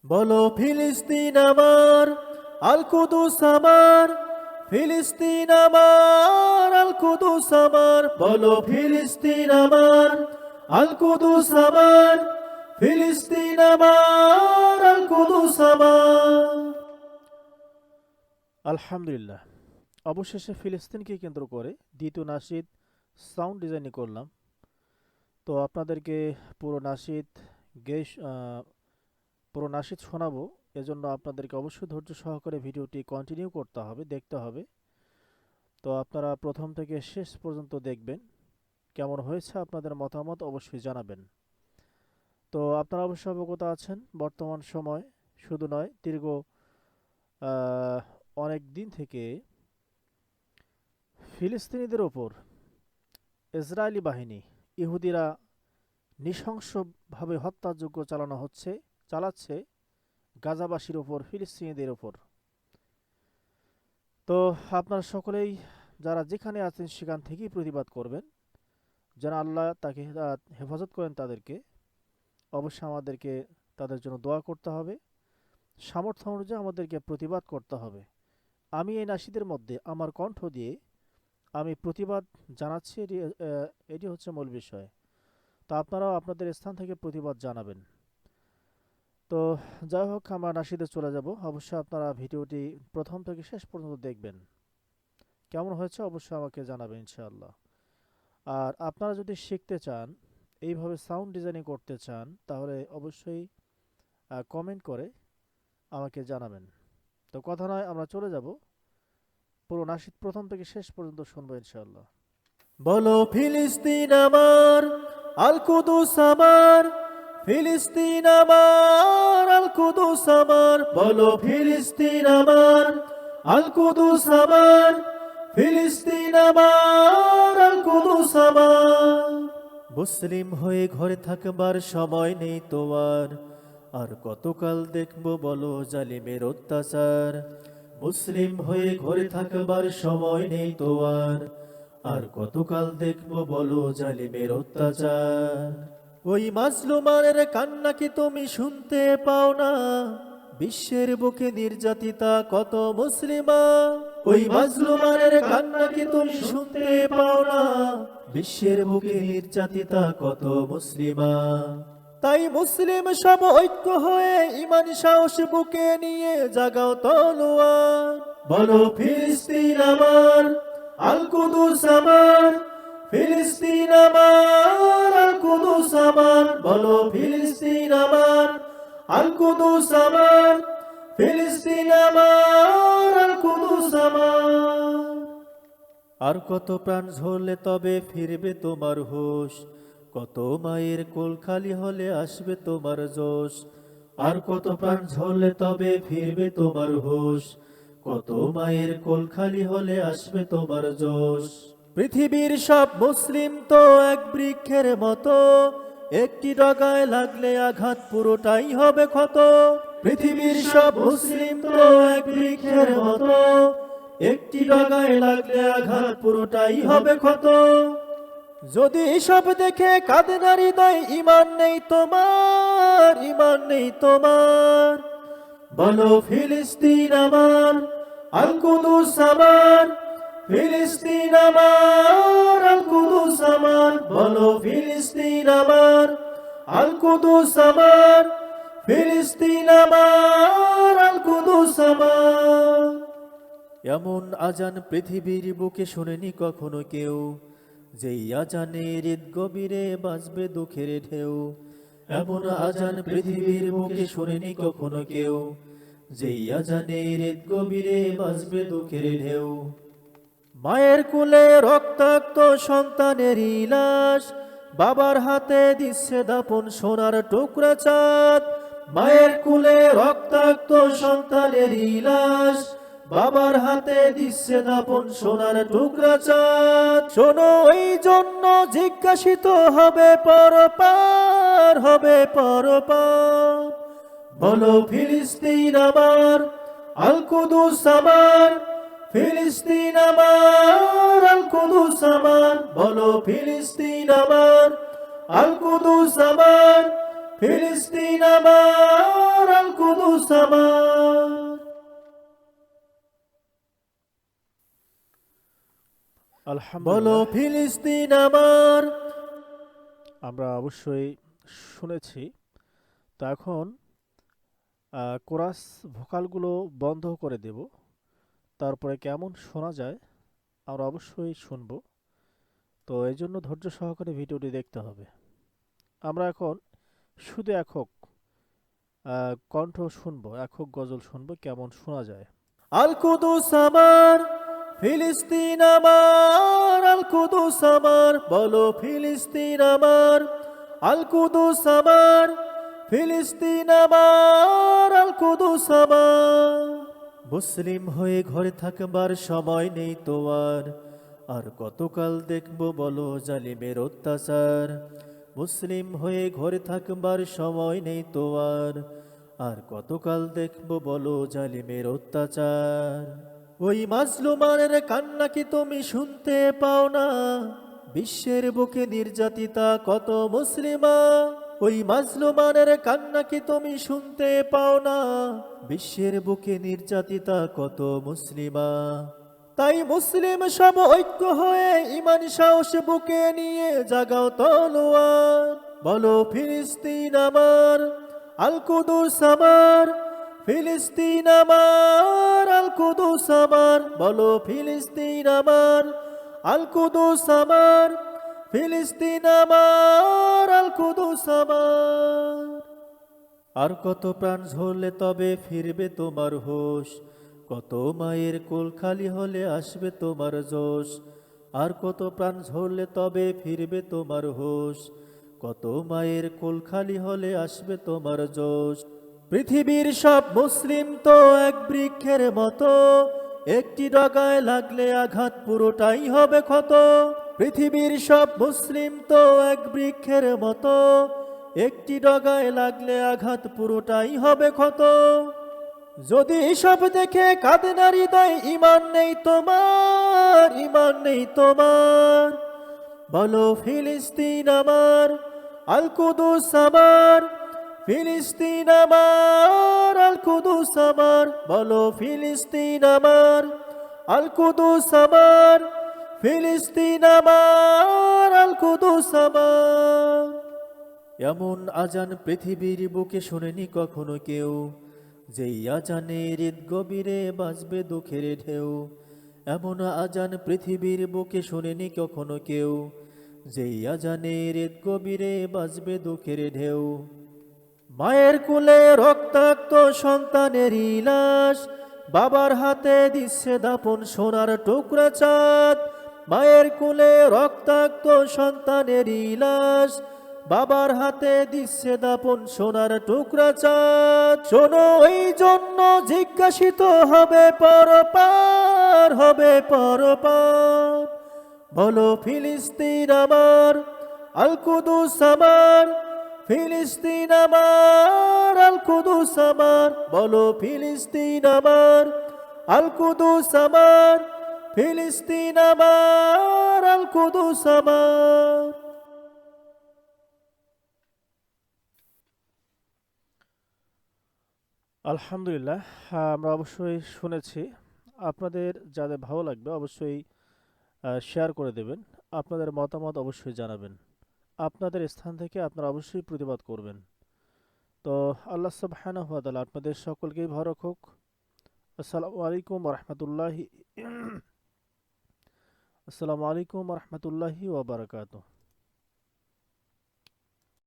বলো ফিলিস্তিন আমার, আল কুদুস আমার, ফিলিস্তিন আমার, আল কুদুস আমার। বলো ফিলিস্তিন আমার, আল কুদুস আমার, ফিলিস্তিন আমার, আল কুদুস আমার। আলহামদুলিল্লাহ, অবশেষে ফিলিস্তিনকে কেন্দ্র করে দ্বিতীয় নাশিদ সাউন্ড ডিজাইনিং করলাম। তো আপনাদেরকে পুরো নাশিদ গেয়ে পুরো নাশিদ শোনাবো। এজন্য আপনাদেরকে অবশ্যই ধৈর্য সহকারে ভিডিওটি কন্টিনিউ করতে হবে, দেখতে হবে। তো আপনারা প্রথম থেকে শেষ পর্যন্ত দেখবেন। কেমন হয়েছে আপনাদের মতামত অবশ্যই জানাবেন। তো আপনারা অবশ্যই অবগত আছেন, বর্তমান সময় শুধু নয়, দীর্ঘ অনেক দিন থেকে ফিলিস্তিনিদের ওপর ইসরায়েলি বাহিনী, ইহুদিরা নৃশংসভাবে হত্যাযজ্ঞ চালাচ্ছে গাজাবাসীর ওপর, ফিলিস্তিনিদের ওপর। তো আপনারা সকলেই যারা যেখানে আছেন সেখান থেকেই প্রতিবাদ করবেন, যেন আল্লাহ তাকে হেফাজত করেন তাদেরকে। অবশ্যই আমাদেরকে তাদের জন্য দোয়া করতে হবে, সামর্থ্য অনুযায়ী আমাদেরকে প্রতিবাদ করতে হবে। আমি এই নাশিদের মধ্যে আমার কণ্ঠ দিয়ে আমি প্রতিবাদ জানাচ্ছি, এটি হচ্ছে মূল বিষয়। তো আপনারাও আপনাদের স্থান থেকে প্রতিবাদ জানাবেন। তো যাই হোক, আমরা নাশিদে চলে যাব। অবশ্যই আপনারা ভিডিওটি প্রথম থেকে শেষ পর্যন্ত দেখবেন। কেমন হয়েছে অবশ্যই আমাকে জানাবেন ইনশাআল্লাহ। আর আপনারা যদি শিখতে চান, এইভাবে সাউন্ড ডিজাইনিং করতে চান, তাহলে অবশ্যই কমেন্ট করে আমাকে জানাবেন। তো কথা নয়, আমরা চলে যাব, পুরো নাশিদ প্রথম থেকে শেষ পর্যন্ত শুনবো ইনশাআল্লাহ। বলো ফিলিস্তিন আমার, আল কুদুস আমার, ফিলিস্তিন আমার, আল কুদুস আমার। বলো ফিলিস্তিন আমার, আল কুদুস আমার, ফিলিস্তিন আমার, আল কুদুস আমার। মুসলিম হয়ে ঘরে থাকবার সময় নেই তো আর কতকাল দেখবো বলো জালিমের অত্যাচার। মুসলিম হয়ে ঘরে থাকবার সময় নেই তো আর কতকাল দেখবো বলো জালিমের অত্যাচার। ওই মাজলুমানের কান্না কি তুমি শুনতে পাও না? বিশ্বের বুকে নির্যাতিতা কত মুসলিমা। ওই মাজলুমানের কান্না কি তুমি শুনতে পাও না? বিশ্বের বুকে নির্যাতিতা কত মুসলিমা। তাই মুসলিম সব ঐক্য হয়ে ইমান সাহস বুকে নিয়ে জাগাও তলোয়ার। বলো ফিলিস্তিন আমার, আল কুদুস আমার, ফিলিস্তিন আমার, আল কুদুস আমার। বলো ফিলিস্তিন আমার, আল কুদুস আমার, ফিলিস্তিন আমার, আল কুদুস আমার। আর কত প্রাণ ঝরলে তবে ফিরবে তোমার হোশ, কত মায়ের কোল খালি হলে আসবে তোমার জোশ। আর কত প্রাণ ঝরলে তবে ফিরবে তোমার হোশ, কত মায়ের কোল খালি হলে আসবে তোমার জোশ। পৃথিবীর সব মুসলিম তো এক বৃক্ষের মতো, একটি ডগায় লাগলে আঘাত পুরোটাই হবে ক্ষত। পৃথিবীর সব মুসলিম তো এক বৃক্ষের মতো, একটি ডগায় লাগলে আঘাত পুরোটাই হবে ক্ষত। যদি সব দেখে কাঁদে না হৃদয়, ঈমান নেই তোমার, ঈমান নেই তোমার। বলো ফিলিস্তিন আমার, আল কুদুস আমার, ফিলিস্তিন আমার, আল কুদুস আমার। বলো ফিলিস্তিন আমার, আল কুদুস আমার, ফিলিস্তিন আমার, আল কুদুস আমার। এমন আজান পৃথিবীর বুকে শুনেনি কখনো কেউ, যেই আজানে হৃদ গভীরে বাজবে দুঃখের ঢেউ। এমন আজান পৃথিবীর বুকে শুনেনি কখনো কেউ, যেই আজানে হৃদ গভীরে বাজবে দুঃখের ঢেউ। মায়ের কোলে রক্তাক্ত সন্তানের লাশ, বাবার হাতে দিচ্ছে দাপন সোনার টুকরা চাঁদ। মায়ের কোলে রক্তাক্ত সন্তানের লাশ, বাবার হাতে দিচ্ছে দাপন সোনার টুকরা চাঁদ। শোনো, এই জন্য জিজ্ঞাসিত হবে পরপার, হবে পরপার। বলো ফিলিস্তিন আমার, আল কুদুস আমার, ফিলিস্তিন আমার, আল কুদুস আমার। বলো ফিলিস্তিন আমার, আল কুদুস আমার, ফিলিস্তিন আমার, আল কুদুস কুদুস আমার। বলো আলহামদুলিল্লাহ, ফিলিস্তিন আমার। আমরা অবশ্যই শুনেছি। তো এখন কোরাস ভোকালগুলো বন্ধ করে দেব, তারপরে কেমন শোনা যায় আমরা অবশ্যই শুনবো। তো এই জন্য ধৈর্য সহকারে ভিডিওটি দেখতে হবে। আমরা এখন শুধু একক কণ্ঠ শুনবো, একক গজল শুনবো কেমন শোনা যায়। আল কুদুস আমার, ফিলিস্তিন আমার। আল কুদুস আমার, বলো ফিলিস্তিন আমার। আল কুদুস আমার, ফিলিস্তিন আমার। আল কুদুস আমার। মুসলিম হয়ে ঘরে থাকবার সময় নেই তো আর, আর কতকাল দেখবো বলো জালিমের অত্যাচার। মুসলিম হয়ে ঘরে থাকবার সময় নেই তো আর, আর কতকাল দেখবো বলো জালিমের অত্যাচার। ওই মাজলুমানের কান্না কি তুমি শুনতে পাও না? বিশ্বের বুকে নির্যাতিতা কত মুসলিমা। ওই মাজলুমানের কান্না কি তুমি শুনতে পাও না? বিশ্বের বুকে নির্যাতিতা কত মুসলিমা। তাই মুসলিম সব ঐক্য হয়ে ইমান সাহস বুকে নিয়ে জাগাও তলোয়ার। বলো ফিলিস্তিন আমার, আল কুদুস আমার। ফিলিস্তিন আমার, আল কুদুস আমার। বলো ফিলিস্তিন আমার, আল কুদুস আমার। ফিলিস্তিন আমার, আল কুদুস আমার। আর কত প্রাণ ঝরলে তবে ফিরবে তোমার হোশ, কত মায়ের কোল খালি হলে আসবে তোমার জোশ। আর কত প্রাণ ঝরলে তবে ফিরবে তোমার হোশ, কত মায়ের কোল খালি হলে আসবে তোমার জোশ। পৃথিবীর সব মুসলিম তো এক বৃক্ষের মতো, একটি ডগায় লাগলে আঘাত পুরোটাই হবে ক্ষত। পৃথিবীর সব মুসলিম তো এক বৃক্ষের মতো, একটি ডগায় লাগলে আঘাত পুরোটাই হবে ক্ষত। যদি এসব দেখে কাঁদে না হৃদয়, ঈমান নেই তোমার, ঈমান নেই তোমার। বলো ফিলিস্তিন আমার, আল কুদুস আমার। ফিলিস্তিন আমার, আল কুদুস আমার। বলো ফিলিস্তিন আমার, আল কুদুস আমার। ফিলিস্তিন আমার, আল কুদুস আমার। এমন আজান পৃথিবীর বুকে শোনেনি কখনো কেউ, যেই আজানে হৃদ গভীরে বাজবে দুঃখের ঢেউ। এমন আজান পৃথিবীর বুকে শোনেনি কখনো কেউ, যেই আজানে হৃদ গভীরে বাজবে দুঃখের ঢেউ। মায়ের কোলে রক্তাক্ত সন্তানেরই লাশ, বাবার হাতে দিচ্ছে দাপন সোনার টুকরা চাঁদ। মায়ের কোলে রক্তাক্ত সন্তানেরই লাশ, বাবার হাতে দিচ্ছে দাপন সোনার টুকরা চাঁদ। শোনো এই জন্য জিজ্ঞাসিত হবে পরপার, হবে পরপার। বলো ফিলিস্তিন আমার, আল কুদুস আমার। ফিলিস্তিন আমার, আল কুদুস আমার। বলো ফিলিস্তিন আমার, আল কুদুস আমার। ফিলিস্তিন আমার, আল কুদুস আমার। আলহামদুলিল্লাহ, আমরা অবশ্যই শুনেছি। আপনাদের যাদের ভালো লাগবে অবশ্যই শেয়ার করে দেবেন। আপনাদের মতামত অবশ্যই জানাবেন। আপনাদের স্থান থেকে আপনারা অবশ্যই প্রতিবাদ করবেন। তো আল্লাহ সুবহানাহু ওয়া তাআলা আপনাদের সকলকেই ভালো রাখুক। আসসালামু আলাইকুম ওয়া রাহমাতুল্লাহি আসসালামু আলাইকুম ওয়া রাহমাতুল্লাহি ওয়া বারাকাতুহু।